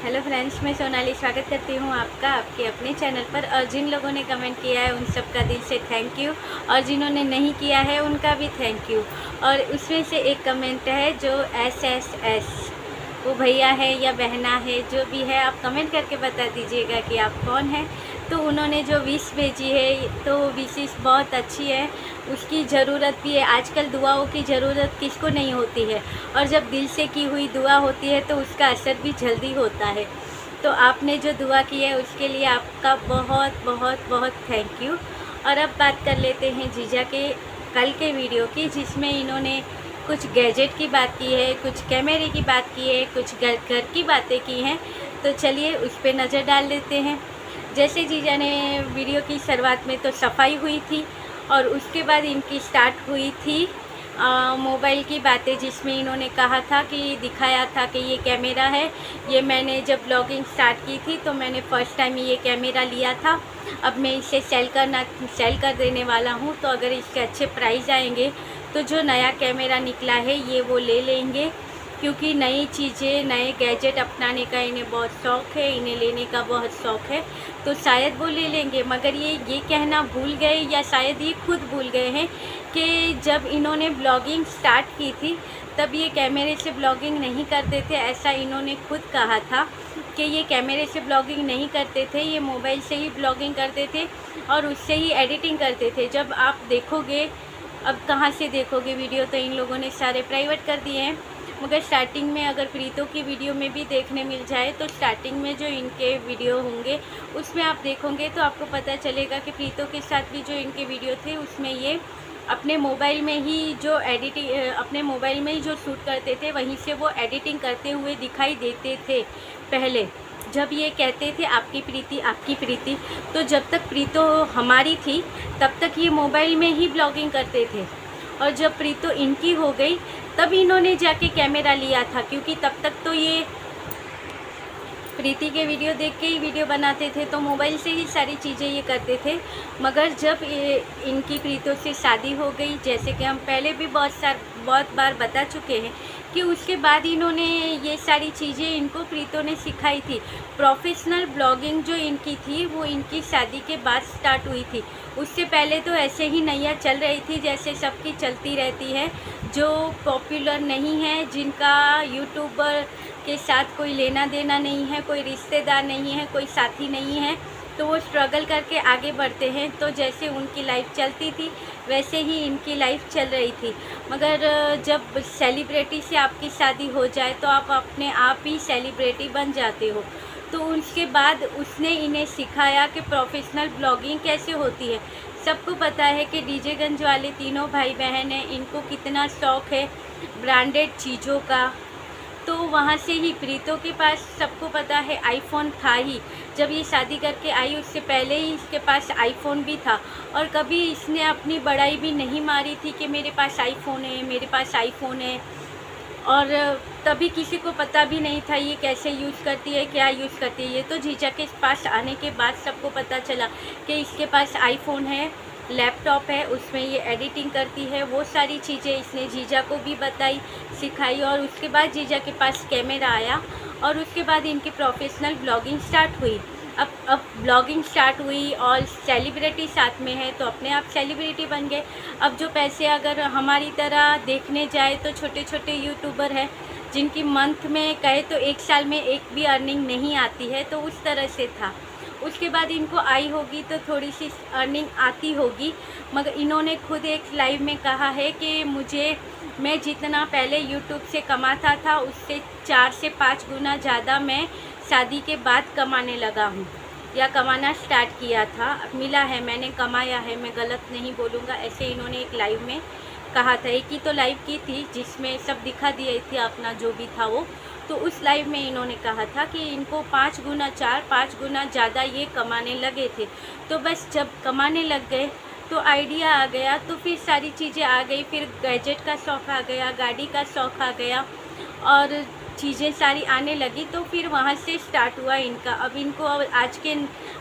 Hello friends, मैं सोनाली स्वागत करती हूँ आपका आपके अपने चैनल पर। और जिन लोगों ने कमेंट किया है उन सब का दिल से थैंक यू, और जिन्होंने नहीं किया है उनका भी थैंक यू। और उसमें से एक कमेंट है जो SSS, वो भैया है या बहना है, जो भी है, आप कमेंट करके बता दीजिएगा कि आप कौन हैं। तो उन्होंने जो विश भेजी है तो विशेष बहुत अच्छी है, उसकी ज़रूरत भी है। आजकल दुआओं की ज़रूरत किसको नहीं होती है, और जब दिल से की हुई दुआ होती है तो उसका असर भी जल्दी होता है। तो आपने जो दुआ की है उसके लिए आपका बहुत बहुत बहुत थैंक यू। और अब बात कर लेते हैं जीजा के कल के वीडियो की, जिसमें इन्होंने कुछ गैजेट की बात की है, कुछ कैमरे की बात की है, कुछ घर की बातें की हैं। तो चलिए उस पर नज़र डाल देते हैं। जैसे जीजा ने वीडियो की शुरुआत में तो सफाई हुई थी, और उसके बाद इनकी स्टार्ट हुई थी मोबाइल की बातें, जिसमें इन्होंने कहा था कि दिखाया था कि ये कैमरा है, ये मैंने जब ब्लॉगिंग स्टार्ट की थी तो मैंने फ़र्स्ट टाइम ये कैमरा लिया था। अब मैं इसे सेल कर देने वाला हूँ, तो अगर इसके अच्छे प्राइस आएंगे तो जो नया कैमरा निकला है ये वो ले लेंगे, क्योंकि नई चीज़ें नए गैजेट अपनाने का इन्हें बहुत शौक़ है, इन्हें लेने का बहुत शौक़ है। तो शायद वो ले लेंगे, मगर ये कहना भूल गए, या शायद ये खुद भूल गए हैं कि जब इन्होंने ब्लॉगिंग स्टार्ट की थी तब ये कैमरे से ब्लॉगिंग नहीं करते थे। ऐसा इन्होंने खुद कहा था कि ये कैमरे से ब्लॉगिंग नहीं करते थे, ये मोबाइल से ही ब्लॉगिंग करते थे और उससे ही एडिटिंग करते थे। जब आप देखोगे, अब कहाँ से देखोगे वीडियो, तो इन लोगों ने सारे प्राइवेट कर दिए हैं। मगर स्टार्टिंग में अगर प्रीतों की वीडियो में भी देखने मिल जाए तो स्टार्टिंग में जो इनके वीडियो होंगे उसमें आप देखोगे तो आपको पता चलेगा कि प्रीतों के साथ भी जो इनके वीडियो थे उसमें ये अपने मोबाइल में ही जो शूट करते थे वहीं से वो एडिटिंग करते हुए दिखाई देते थे। पहले जब ये कहते थे आपकी प्रीति, तो जब तक प्रीतो हमारी थी तब तक ये मोबाइल में ही ब्लॉगिंग करते थे, और जब प्रीतो इनकी हो गई तब इन्होंने जाके कैमरा लिया था, क्योंकि तब तक तो ये प्रीति के वीडियो देख के ही वीडियो बनाते थे, तो मोबाइल से ही सारी चीज़ें ये करते थे। मगर जब इनकी प्रीतों से शादी हो गई, जैसे कि हम पहले भी बहुत बार बता चुके हैं कि उसके बाद इन्होंने ये सारी चीज़ें इनको प्रीतों ने सिखाई थी। प्रोफेशनल ब्लॉगिंग जो इनकी थी वो इनकी शादी के बाद स्टार्ट हुई थी। उससे पहले तो ऐसे ही नैया चल रही थी जैसे सबकी चलती रहती है। जो पॉपुलर नहीं है, जिनका यूट्यूबर के साथ कोई लेना देना नहीं है, कोई रिश्तेदार नहीं है, कोई साथी नहीं है, तो वो स्ट्रगल करके आगे बढ़ते हैं। तो जैसे उनकी लाइफ चलती थी वैसे ही इनकी लाइफ चल रही थी। मगर जब सेलिब्रिटी से आपकी शादी हो जाए तो आप अपने आप ही सेलिब्रिटी बन जाते हो। तो उसके बाद उसने इन्हें सिखाया कि प्रोफेशनल ब्लॉगिंग कैसे होती है। सबको पता है कि डीजेगंज वाले तीनों भाई बहन हैं, इनको कितना शौक़ है ब्रांडेड चीज़ों का। तो वहाँ से ही प्रीतों के पास सबको पता है आईफोन था ही। जब ये शादी करके आई उससे पहले ही इसके पास आईफोन भी था, और कभी इसने अपनी बड़ाई भी नहीं मारी थी कि मेरे पास आईफोन है, मेरे पास आईफोन है। और तभी किसी को पता भी नहीं था ये कैसे यूज़ करती है, क्या यूज़ करती है। ये तो जीजा के पास आने के बाद सबको पता चला कि इसके पास आईफोन है, लैपटॉप है, उसमें ये एडिटिंग करती है। वो सारी चीज़ें इसने जीजा को भी बताई, सिखाई, और उसके बाद जीजा के पास कैमरा आया, और उसके बाद इनकी प्रोफेशनल ब्लॉगिंग स्टार्ट हुई। अब ब्लॉगिंग स्टार्ट हुई और सेलिब्रिटी साथ में है तो अपने आप सेलिब्रिटी बन गए। अब जो पैसे अगर हमारी तरह देखने जाए तो छोटे छोटे यूट्यूबर हैं जिनकी मंथ में कहे तो एक साल में एक भी अर्निंग नहीं आती है, तो उस तरह से था। उसके बाद इनको आई होगी तो थोड़ी सी अर्निंग आती होगी, मगर इन्होंने खुद एक लाइव में कहा है कि मैं जितना पहले यूट्यूब से कमाता था उससे 4 से 5 गुना ज़्यादा मैं शादी के बाद कमाने लगा हूँ, या कमाना स्टार्ट किया था। मिला है, मैंने कमाया है, मैं गलत नहीं बोलूँगा। ऐसे इन्होंने एक लाइव में कहा था। एक ही तो लाइव की थी जिसमें सब दिखा दिए थे अपना जो भी था वो। तो उस लाइव में इन्होंने कहा था कि इनको 5 गुना ज़्यादा ये कमाने लगे थे। तो बस जब कमाने लग गए तो आइडिया आ गया, तो फिर सारी चीज़ें आ गई, फिर गैजेट का शौक़ आ गया, गाड़ी का शौक़ आ गया, और चीज़ें सारी आने लगी। तो फिर वहाँ से स्टार्ट हुआ इनका। अब इनको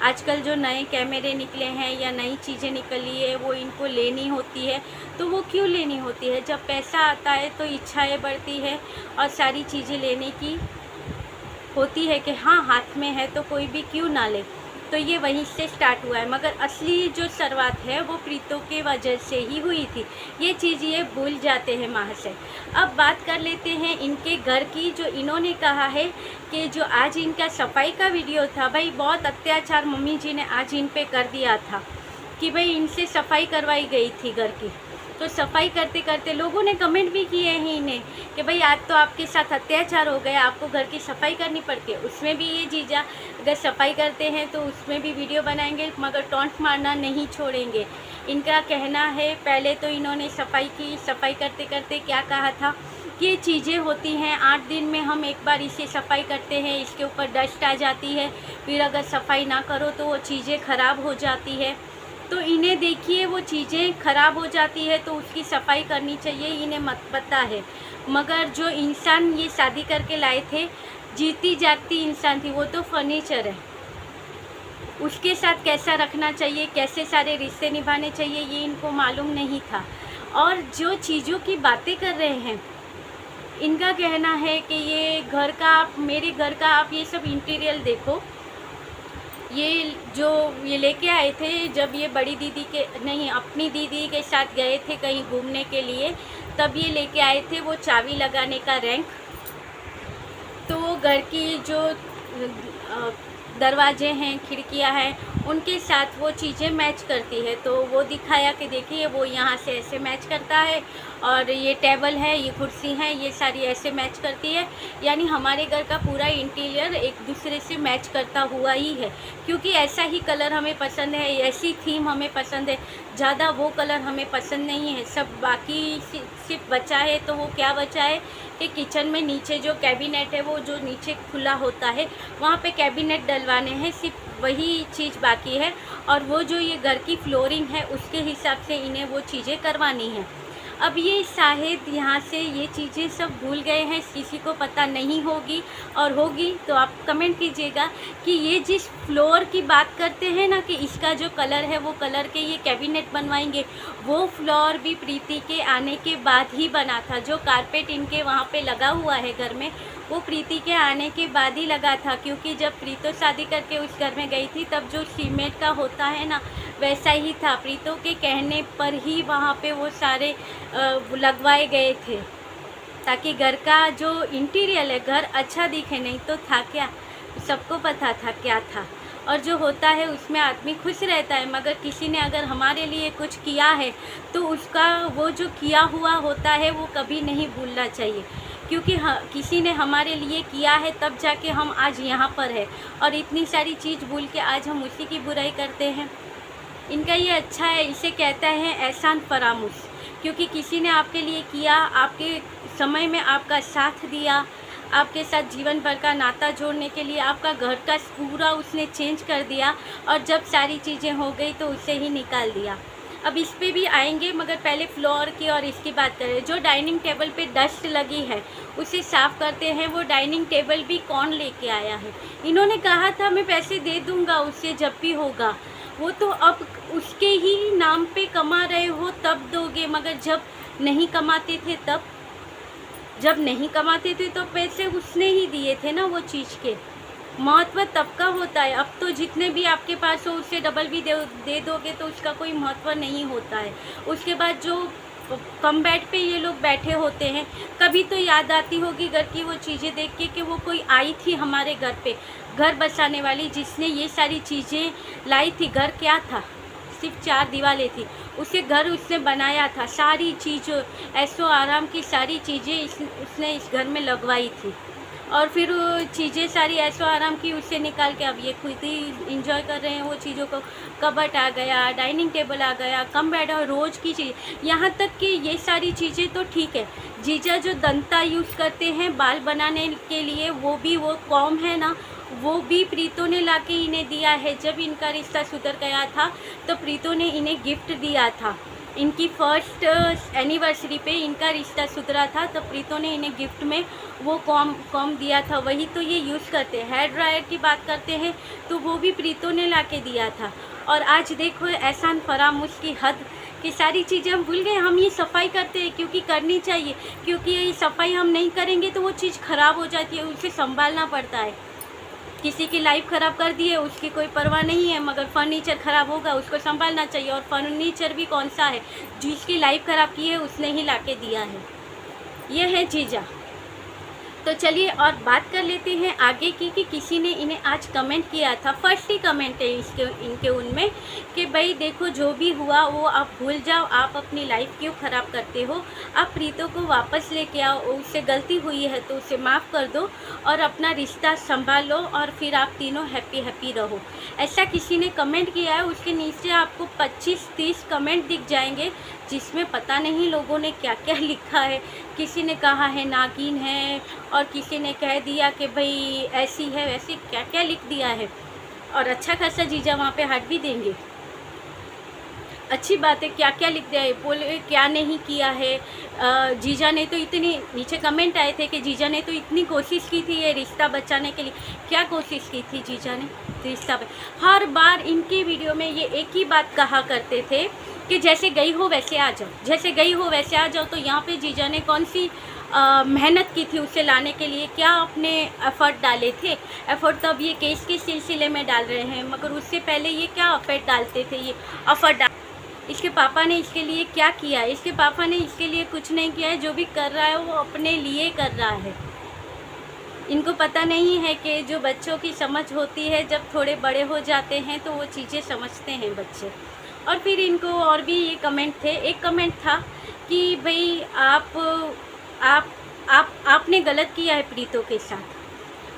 आजकल जो नए कैमरे निकले हैं या नई चीज़ें निकली है वो इनको लेनी होती है। तो वो क्यों लेनी होती है? जब पैसा आता है तो इच्छाएं बढ़ती है और सारी चीज़ें लेने की होती है कि हाँ हाथ में है तो कोई भी क्यों ना ले, तो ये वहीं से स्टार्ट हुआ है। मगर असली जो शुरुआत है वो प्रीतों के वजह से ही हुई थी, ये चीज़ ये भूल जाते हैं महाशय। अब बात कर लेते हैं इनके घर की। जो इन्होंने कहा है कि जो आज इनका सफाई का वीडियो था, भाई बहुत अत्याचार मम्मी जी ने आज इन पे कर दिया था कि भाई इनसे सफाई करवाई गई थी घर की। तो सफाई करते करते लोगों ने कमेंट भी किए हैं इन्हें कि भाई आज तो आपके साथ अत्याचार हो गया, आपको घर की सफाई करनी पड़ती है। उसमें भी ये जीजा अगर सफाई करते हैं तो उसमें भी वीडियो बनाएंगे, मगर टॉन्ट मारना नहीं छोड़ेंगे। इनका कहना है, पहले तो इन्होंने सफाई की, सफाई करते करते क्या कहा था कि ये चीज़ें होती हैं, 8 दिन में हम एक बार इसे सफाई करते हैं, इसके ऊपर डस्ट आ जाती है, फिर अगर सफाई ना करो तो वो चीज़ें ख़राब हो जाती है। तो इन्हें देखिए वो चीज़ें ख़राब हो जाती है तो उसकी सफाई करनी चाहिए, इन्हें मत पता है। मगर जो इंसान ये शादी करके लाए थे, जीती जागती इंसान थी, वो तो फर्नीचर है, उसके साथ कैसा रखना चाहिए, कैसे सारे रिश्ते निभाने चाहिए, ये इनको मालूम नहीं था। और जो चीज़ों की बातें कर रहे हैं, इनका कहना है कि ये घर का, मेरे घर का आप ये सब इंटीरियर देखो, ये लेके आए थे जब ये बड़ी दीदी के नहीं अपनी दीदी के साथ गए थे कहीं घूमने के लिए, तब ये लेके आए थे वो चाबी लगाने का रैंक। तो वो घर की जो दरवाजे हैं, खिड़कियां हैं, उनके साथ वो चीज़ें मैच करती है। तो वो दिखाया कि देखिए वो यहाँ से ऐसे मैच करता है, और ये टेबल है, ये कुर्सी है, ये सारी ऐसे मैच करती है। यानी हमारे घर का पूरा इंटीरियर एक दूसरे से मैच करता हुआ ही है, क्योंकि ऐसा ही कलर हमें पसंद है, ऐसी थीम हमें पसंद है, ज़्यादा वो कलर हमें पसंद नहीं है। सब बाकी सिर्फ बचा है तो वो क्या बचा है कि किचन में नीचे जो कैबिनेट है, वो जो नीचे खुला होता है, वहाँ पे कैबिनेट डलवाने हैं, सिर्फ वही चीज़ बाकी है। और वो जो ये घर की फ्लोरिंग है उसके हिसाब से इन्हें वो चीज़ें करवानी है। अब ये शायद यहाँ से ये चीज़ें सब भूल गए हैं, किसी को पता नहीं होगी, और होगी तो आप कमेंट कीजिएगा कि ये जिस फ्लोर की बात करते हैं ना कि इसका जो कलर है वो कलर के ये कैबिनेट बनवाएंगे, वो फ्लोर भी प्रीति के आने के बाद ही बना था। जो कारपेट इनके वहाँ पे लगा हुआ है घर में, वो प्रीति के आने के बाद ही लगा था, क्योंकि जब प्रीतो शादी करके उस घर में गई थी तब जो सीमेंट का होता है ना वैसा ही था। प्रीतो के कहने पर ही वहाँ पे वो सारे लगवाए गए थे, ताकि घर का जो इंटीरियर है घर अच्छा दिखे। नहीं तो था क्या, सबको पता था क्या था। और जो होता है उसमें आदमी खुश रहता है, मगर किसी ने अगर हमारे लिए कुछ किया है तो उसका वो जो किया हुआ होता है वो कभी नहीं भूलना चाहिए, क्योंकि किसी ने हमारे लिए किया है तब जाके हम आज यहाँ पर है। और इतनी सारी चीज़ भूल के आज हम उसी की बुराई करते हैं। इनका ये अच्छा है, इसे कहता है एहसान फरामूश, क्योंकि किसी ने आपके लिए किया, आपके समय में आपका साथ दिया, आपके साथ जीवन भर का नाता जोड़ने के लिए आपका घर का पूरा उसने चेंज कर दिया, और जब सारी चीज़ें हो गई तो उसे ही निकाल दिया। अब इस पे भी आएंगे, मगर पहले फ्लोर की और इसकी बात करें। जो डाइनिंग टेबल पे डस्ट लगी है उसे साफ़ करते हैं। वो डाइनिंग टेबल भी कौन लेके आया है? इन्होंने कहा था मैं पैसे दे दूँगा उसे जब भी होगा, वो तो अब उसके ही नाम पे कमा रहे हो तब दोगे, मगर जब नहीं कमाते थे तब, जब नहीं कमाते थे तो पैसे उसने ही दिए थे ना। वो चीज़ के महत्व तब का होता है। अब तो जितने भी आपके पास हो उससे डबल भी दे दोगे तो उसका कोई महत्व नहीं होता है। उसके बाद जो कम बेड पे ये लोग बैठे होते हैं, कभी तो याद आती होगी घर की वो चीज़ें देख के कि वो कोई आई थी हमारे घर पे, घर बसाने वाली, जिसने ये सारी चीज़ें लाई थी। घर क्या था? सिर्फ 4 दीवारें थी, उसे घर उसने बनाया था। सारी चीज़ों ऐशो आराम की सारी चीज़ें उसने इस घर में लगवाई थी, और फिर चीज़ें सारी ऐशो आराम की उससे निकाल के अब ये खुद ही इंजॉय कर रहे हैं वो चीज़ों को। कबर्ड आ गया, डाइनिंग टेबल आ गया, कम बेड और रोज़ की चीज़, यहाँ तक कि ये सारी चीज़ें तो ठीक है। जीजा जो दंता यूज़ करते हैं बाल बनाने के लिए, वो भी वो कॉम है ना, वो भी प्रीतो ने लाके इन्हें दिया है। जब इनका रिश्ता सुधर गया था तो प्रीतो ने इन्हें गिफ्ट दिया था। इनकी फर्स्ट एनिवर्सरी पे इनका रिश्ता सुधरा था, तो प्रीतो ने इन्हें गिफ्ट में वो कॉम दिया था, वही तो ये यूज़ करते हैं। हेयर ड्रायर की बात करते हैं तो वो भी प्रीतो ने लाके दिया था। और आज देखो एहसान फरामूश की हद कि सारी चीज़ें हम भूल गए। हम ये सफाई करते हैं क्योंकि करनी चाहिए, क्योंकि ये सफाई हम नहीं करेंगे तो वो चीज़ ख़राब हो जाती है, उसे संभालना पड़ता है। किसी की लाइफ ख़राब कर दी है, उसकी कोई परवाह नहीं है, मगर फर्नीचर ख़राब होगा, उसको संभालना चाहिए। और फर्नीचर भी कौन सा है, जिसकी लाइफ ख़राब की है उसने ही लाके दिया है। ये है जीजा। तो चलिए और बात कर लेते हैं आगे की कि किसी ने इन्हें आज कमेंट किया था। फर्स्ट ही कमेंट है इनके उनमें कि भाई देखो जो भी हुआ वो आप भूल जाओ, आप अपनी लाइफ क्यों ख़राब करते हो, आप प्रीतो को वापस लेके आओ, उससे गलती हुई है तो उसे माफ़ कर दो और अपना रिश्ता संभाल लो और फिर आप तीनों हैप्पी रहो। ऐसा किसी ने कमेंट किया है। उसके नीचे आपको 25-30 कमेंट दिख जाएंगे जिसमें पता नहीं लोगों ने क्या क्या लिखा है। किसी ने कहा है नागिन है, और किसी ने कह दिया कि भाई ऐसी है वैसी, क्या क्या लिख दिया है। और अच्छा खासा जीजा वहाँ पे हाथ भी देंगे। अच्छी बात है, क्या क्या लिख दिया है, बोले क्या नहीं किया है। जीजा ने तो इतनी, नीचे कमेंट आए थे कि जीजा ने तो इतनी कोशिश की थी ये रिश्ता बचाने के लिए। क्या कोशिश की थी जीजा ने रिश्ता हर बार इनकी वीडियो में ये एक ही बात कहा करते थे कि जैसे गई हो वैसे आ जाओ, जैसे गई हो वैसे आ जाओ। तो यहाँ पे जीजा ने कौन सी मेहनत की थी उसे लाने के लिए, क्या अपने एफ़र्ट डाले थे। एफ़र्ट तो अब ये केस के सिलसिले में डाल रहे हैं, मगर उससे पहले ये क्या एफ़र्ट डालते थे, ये एफ़र्ट डाल। इसके पापा ने इसके लिए क्या किया है, इसके पापा ने इसके लिए कुछ नहीं किया है। जो भी कर रहा है वो अपने लिए कर रहा है। इनको पता नहीं है कि जो बच्चों की समझ होती है, जब थोड़े बड़े हो जाते हैं तो वो चीज़ें समझते हैं बच्चे। और फिर इनको और भी ये कमेंट थे। एक कमेंट था कि भाई आपने गलत किया है प्रीतो के साथ,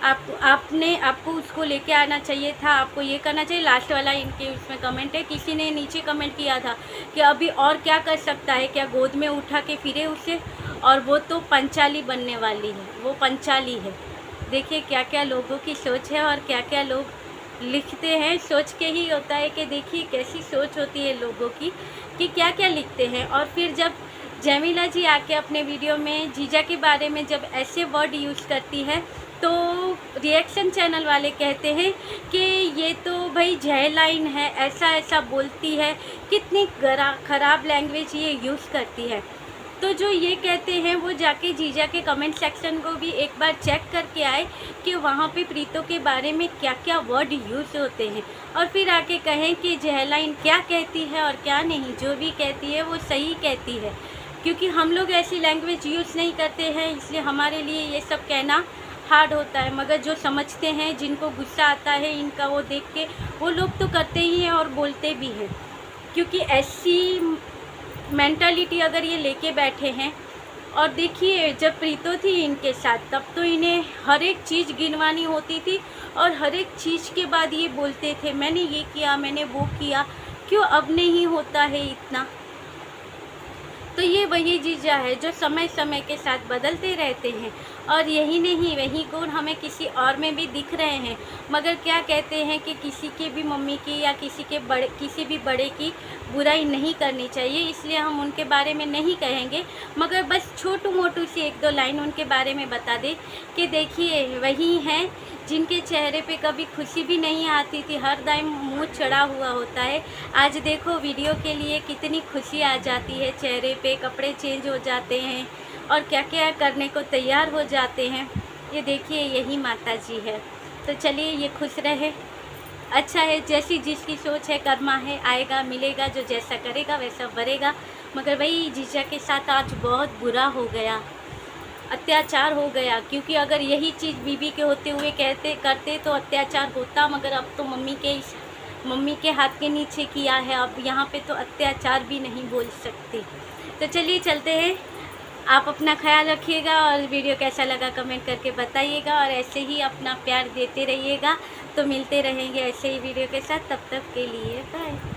आपको उसको लेके आना चाहिए था, आपको ये करना चाहिए। लास्ट वाला इनके उसमें कमेंट है। किसी ने नीचे कमेंट किया था कि अभी और क्या कर सकता है, क्या गोद में उठा के फिरे उसे, और वो तो पंचाली बनने वाली है, वो पंचाली है। देखिए क्या क्या लोगों की सोच है और क्या क्या लोग लिखते हैं। सोच के ही होता है कि देखिए कैसी सोच होती है लोगों की कि क्या क्या लिखते हैं। और फिर जब जमीला जी आके अपने वीडियो में जीजा के बारे में जब ऐसे वर्ड यूज़ करती है तो रिएक्शन चैनल वाले कहते हैं कि ये तो भाई जहलाइन है, ऐसा ऐसा बोलती है, कितनी ख़राब लैंग्वेज ये यूज़ करती है। तो जो ये कहते हैं वो जाके जीजा के कमेंट सेक्शन को भी एक बार चेक करके आए कि वहाँ पे प्रीतो के बारे में क्या क्या वर्ड यूज़ होते हैं, और फिर आके कहें कि जहलाइन क्या कहती है और क्या नहीं। जो भी कहती है वो सही कहती है, क्योंकि हम लोग ऐसी लैंग्वेज यूज़ नहीं करते हैं, इसलिए हमारे लिए ये सब कहना हार्ड होता है। मगर जो समझते हैं, जिनको गुस्सा आता है इनका, वो देख के वो लोग तो करते ही हैं और बोलते भी हैं। क्योंकि ऐसी मेंटालिटी अगर ये लेके बैठे हैं, और देखिए जब प्रीतो थी इनके साथ तब तो इन्हें हर एक चीज़ गिनवानी होती थी और हर एक चीज़ के बाद ये बोलते थे मैंने ये किया, मैंने वो किया। क्यों अब नहीं होता है इतना? तो ये वही जीजा है जो समय समय के साथ बदलते रहते हैं, और यही नहीं वही गुण हमें किसी और में भी दिख रहे हैं। मगर क्या कहते हैं कि किसी के भी मम्मी की या किसी भी बड़े की बुराई नहीं करनी चाहिए, इसलिए हम उनके बारे में नहीं कहेंगे। मगर बस छोटू मोटू सी एक दो लाइन उनके बारे में बता दें कि देखिए वही हैं जिनके चेहरे पे कभी खुशी भी नहीं आती थी, हर टाइम मुँह चढ़ा हुआ होता है। आज देखो वीडियो के लिए कितनी खुशी आ जाती है चेहरे पे, कपड़े चेंज हो जाते हैं और क्या क्या करने को तैयार हो जाते हैं। ये देखिए यही माता जी है। तो चलिए ये खुश रहे, अच्छा है। जैसी जिसकी सोच है, कर्मा है, आएगा मिलेगा, जो जैसा करेगा वैसा भरेगा। मगर वही जीजा के साथ आज बहुत बुरा हो गया, अत्याचार हो गया। क्योंकि अगर यही चीज़ बीवी के होते हुए करते तो अत्याचार होता, मगर अब तो मम्मी के हाथ के नीचे किया है, अब यहाँ पे तो अत्याचार भी नहीं बोल सकती। तो चलिए चलते हैं। आप अपना ख्याल रखिएगा और वीडियो कैसा लगा कमेंट करके बताइएगा, और ऐसे ही अपना प्यार देते रहिएगा। तो मिलते रहेंगे ऐसे ही वीडियो के साथ, तब तक के लिए बाय।